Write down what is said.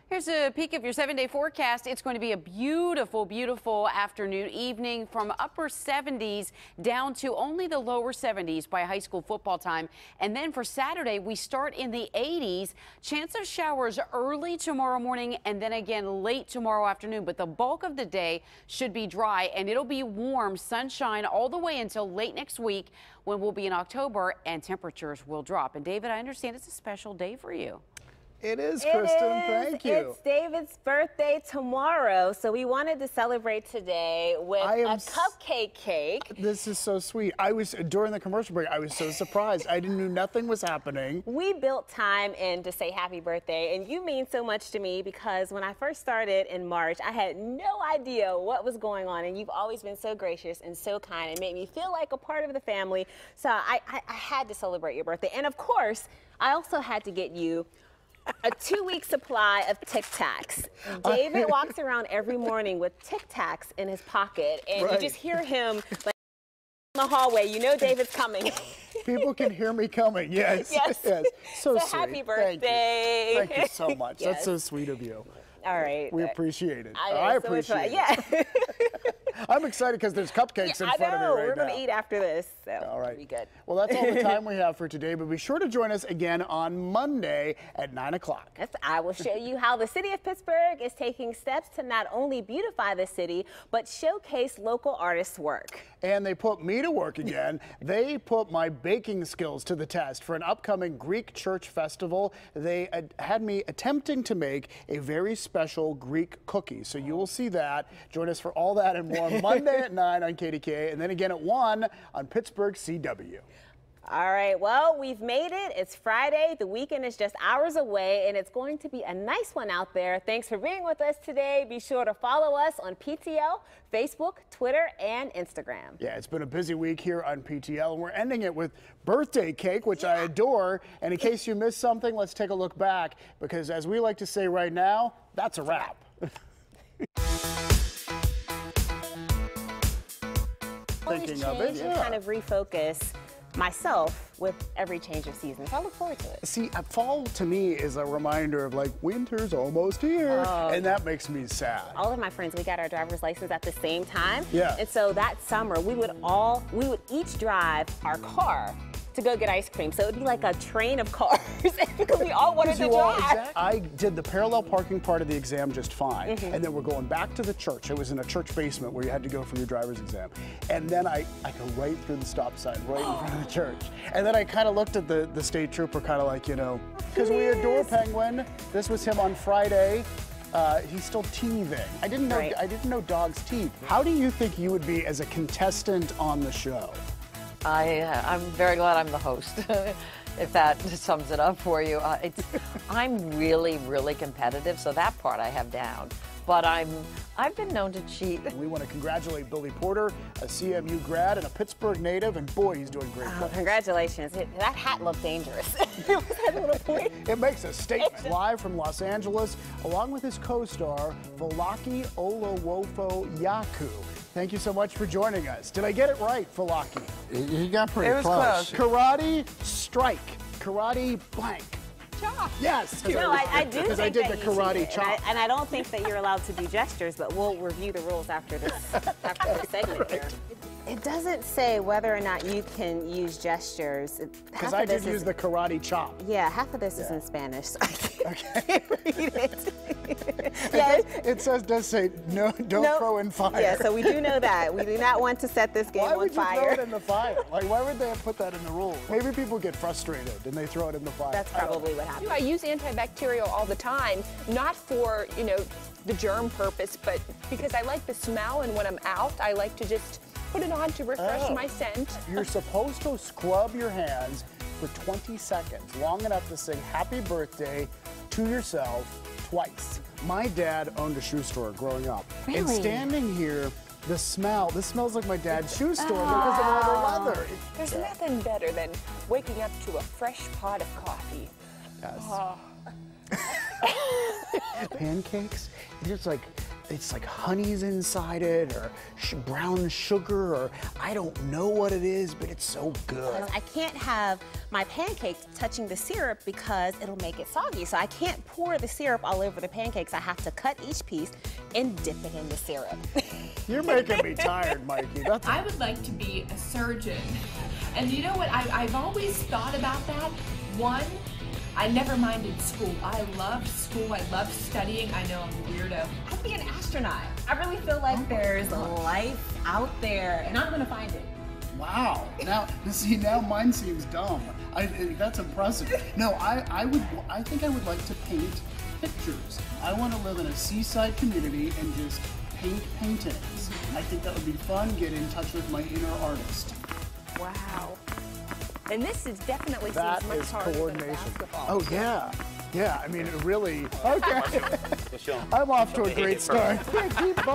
Here's a peek of your 7-day forecast. It's going to be a beautiful, beautiful afternoon, evening from upper 70s down to only the lower 70s by high school football time. And then for Saturday, we start in the 80s. Chance of showers early tomorrow morning and then again late tomorrow afternoon. But the bulk of the day should be dry and it'll be warm, sunshine all the way until late next week when we'll be in October and temperatures will drop. And David, I understand it's a special day for you. It is, Kristen. Thank you. It's David's birthday tomorrow, so we wanted to celebrate today with a cupcake cake. This is so sweet. During the commercial break, I was so surprised. I knew nothing was happening. We built time in to say happy birthday, and you mean so much to me because when I first started in March, I had no idea what was going on, and you've always been so gracious and so kind and made me feel like a part of the family. So I had to celebrate your birthday. And of course, I also had to get you a 2-week supply of Tic Tacs. David walks around every morning with Tic Tacs in his pocket, and you just hear him like in the hallway. You know David's coming. People can hear me coming. Yes. Yes. So sweet. Happy birthday. Thank you so much. Yes. That's so sweet of you. All right. We appreciate it. I appreciate it. Yeah. I'm excited because there's cupcakes in front of me right now. We're going to eat after this, so all right. it'll be good. Well, that's all the time we have for today, but be sure to join us again on Monday at 9 o'clock. Yes, I will show you how the city of Pittsburgh is taking steps to not only beautify the city, but showcase local artists' work. And they put me to work again. They put my baking skills to the test for an upcoming Greek church festival. They had me attempting to make a very special Greek cookie. So you will see that. Join us for all that and more Monday at 9 on KDKA, and then again at 1 on Pittsburgh CW. All right, well, we've made it. It's Friday. The weekend is just hours away, and it's going to be a nice one out there. Thanks for being with us today. Be sure to follow us on PTL, Facebook, Twitter, and Instagram. Yeah, it's been a busy week here on PTL, and we're ending it with birthday cake, which I adore. And in case you missed something, let's take a look back, because as we like to say right now, that's a wrap. Thinking of it, and kind of refocus myself with every change of season. So I look forward to it. See, fall to me is a reminder of like winter's almost here, and that makes me sad. All of my friends, we got our driver's license at the same time. Yeah. And so that summer, we would each drive our car to go get ice cream. So it'd be like a train of cars because we all wanted to drive. I did the parallel parking part of the exam just fine. And then we're going back to the church. It was in a church basement where you had to go for your driver's exam. And then I go right through the stop sign, right in front of the church. And then I kind of looked at the state trooper kind of like, you know, because we adore Penguin. This was him on Friday. He's still teething. I didn't know dogs teeth. How do you think you would be as a contestant on the show? I'm very glad I'm the host, if that sums it up for you. I'm really, really competitive, so that part I have down. But I've been known to cheat. We want to congratulate Billy Porter, a CMU grad and a Pittsburgh native, and boy, he's doing great. Congratulations. That hat looked dangerous. It makes a statement. Live from Los Angeles, along with his co-star, Falaki Olowofo Yaku. Thank you so much for joining us. Did I get it right, Falaki? You got pretty close. Karate strike. Karate blank. Chop. Yes. No, I do because think I did that the karate chop. And I don't think that you're allowed to do gestures, but we'll review the rules after this segment here. It doesn't say whether or not you can use gestures. Because I did use the karate chop. Yeah, half of this is in Spanish, so I can't read it. It does say, no, don't throw in fire. Yeah, so we do know that. We do not want to set this game on fire. Why would you throw it in the fire? Like, why would they have put that in the rules? Maybe people get frustrated and they throw it in the fire. That's probably what happens. I use antibacterial all the time, not for, the germ purpose, but because I like the smell, and when I'm out, I like to just put it on to refresh my scent. You're supposed to scrub your hands for 20 seconds, long enough to sing happy birthday to yourself twice. My dad owned a shoe store growing up. Really? And standing here, this smells like my dad's shoe store because of all the leather. There's nothing better than waking up to a fresh pot of coffee. Yes. Pancakes, it's like honey's inside it, or brown sugar, or I don't know what it is, but it's so good. I can't have my pancakes touching the syrup because it'll make it soggy. So I can't pour the syrup all over the pancakes. I have to cut each piece and dip it in the syrup. You're making me tired, Mikey. I would like to be a surgeon. And you know what? I've always thought about that. One, I never minded school. I loved school. I loved studying. I know I'm a weirdo. I'd be an astronaut. I really feel like there's life out there, and I'm gonna find it. Wow. Now, see, now mine seems dumb. That's impressive. No, I think I would like to paint pictures. I want to live in a seaside community and just paint paintings. I think that would be fun. Get in touch with my inner artist. Wow. And this is definitely That seems much is harder coordination. than basketball. Oh yeah. Yeah, I mean, it really. Okay. I'm off to a great start. Keep